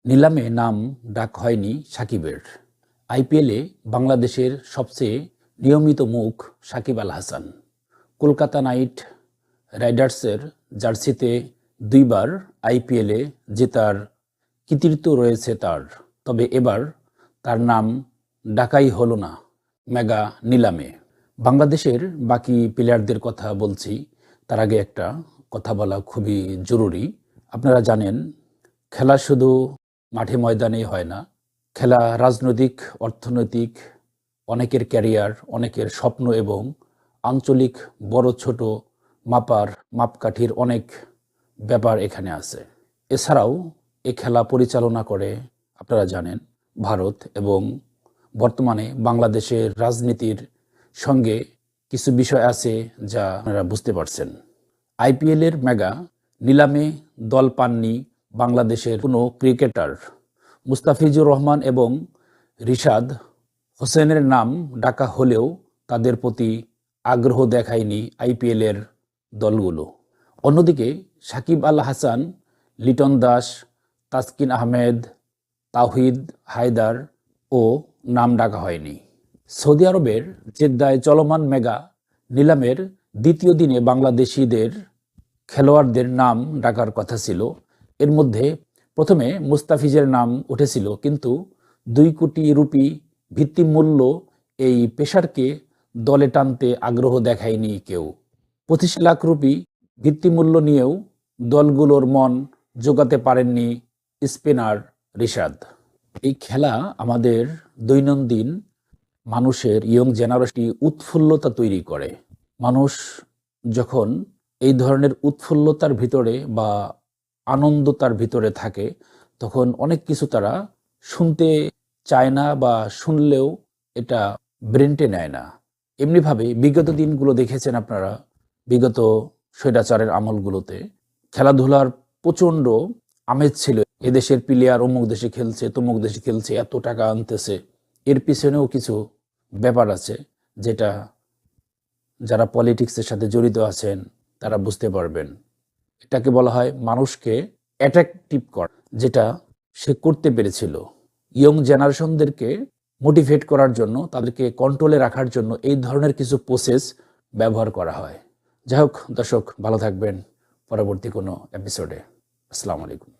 নিলামে নাম ডাক হয়নি সাকিবের। আইপিএলে বাংলাদেশের সবচেয়ে নিয়মিত মুখ সাকিব আল হাসান। কলকাতা নাইট রাইডার্সের জার্সিতে দুইবার আইপিএলে জেতার কৃতিত্ব রয়েছে তার। তবে এবার তার নাম ডাকাই হলো না মেগা নিলামে। বাংলাদেশের বাকি প্লেয়ারদের কথা বলছি, তার আগে একটা কথা বলা খুবই জরুরি। আপনারা জানেন, খেলা শুধু মাঠে ময়দানেই হয় না। খেলা রাজনৈতিক, অর্থনৈতিক, অনেকের ক্যারিয়ার, অনেকের স্বপ্ন এবং আঞ্চলিক বড় ছোট মাপকাঠির অনেক ব্যাপার এখানে আছে। এছাড়াও এ খেলা পরিচালনা করে, আপনারা জানেন, ভারত এবং বর্তমানে বাংলাদেশের রাজনীতির সঙ্গে কিছু বিষয় আছে যা আপনারা বুঝতে পারছেন। আইপিএলের মেগা নিলামে দল পাননি বাংলাদেশের কোনো ক্রিকেটার। মুস্তাফিজুর রহমান এবং রিশাদ হোসেনের নাম ডাকা হলেও তাদের প্রতি আগ্রহ দেখায়নি আইপিএলের দলগুলো। অন্যদিকে সাকিব আল হাসান, লিটন দাস, তাসকিন আহমেদ, তাওহিদ হায়দার ও নাম ডাকা হয়নি। সৌদি আরবের জেদ্দায় চলমান মেগা নিলামের দ্বিতীয় দিনে বাংলাদেশিদের খেলোয়াড়দের নাম ডাকার কথা ছিল। এর মধ্যে প্রথমে মুস্তাফিজের নাম উঠেছিল, কিন্তু 2 কোটি রুপি ভিত্তিমূল্য এই পেসারকে দলে টানতে আগ্রহ দেখায়নি কেউ। 25 লাখ রুপি ভিত্তিমূল্য নিয়েও দলগুলোর মন জোগাতে পারেননি স্পিনার রিশাদ। এই খেলা আমাদের দৈনন্দিন মানুষের ইয়ং জেনারেশনটি উৎফুল্লতা তৈরি করে। মানুষ যখন এই ধরনের উৎফুল্লতার ভিতরে বা আনন্দ তার ভিতরে থাকে, তখন অনেক কিছু তারা শুনতে চায় না, বা শুনলেও এটা ব্রেনটে নেয় না। এমনিভাবে বিগত দিনগুলো দেখেছেন আপনারা, বিগত স্বৈরাচারের আমলগুলোতে খেলাধুলার প্রচণ্ড আমেজ ছিল। এদেশের প্লেয়ার অমুক দেশে খেলছে, তমুক দেশে খেলছে, এত টাকা আনতেছে। এর পিছনেও কিছু ব্যাপার আছে যেটা যারা পলিটিক্সের সাথে জড়িত আছেন তারা বুঝতে পারবেন। এটাকে বলা হয় মানুষকে অ্যাট্রাকটিভ করা, যেটা সে করতে পেরেছিল। ইয়ং জেনারেশনদেরকে মোটিভেট করার জন্য, তাদেরকে কন্ট্রোলে রাখার জন্য এই ধরনের কিছু প্রসেস ব্যবহার করা হয়। যাই হোক দর্শক, ভালো থাকবেন। পরবর্তী কোনো এপিসোডে। আসসালামু আলাইকুম।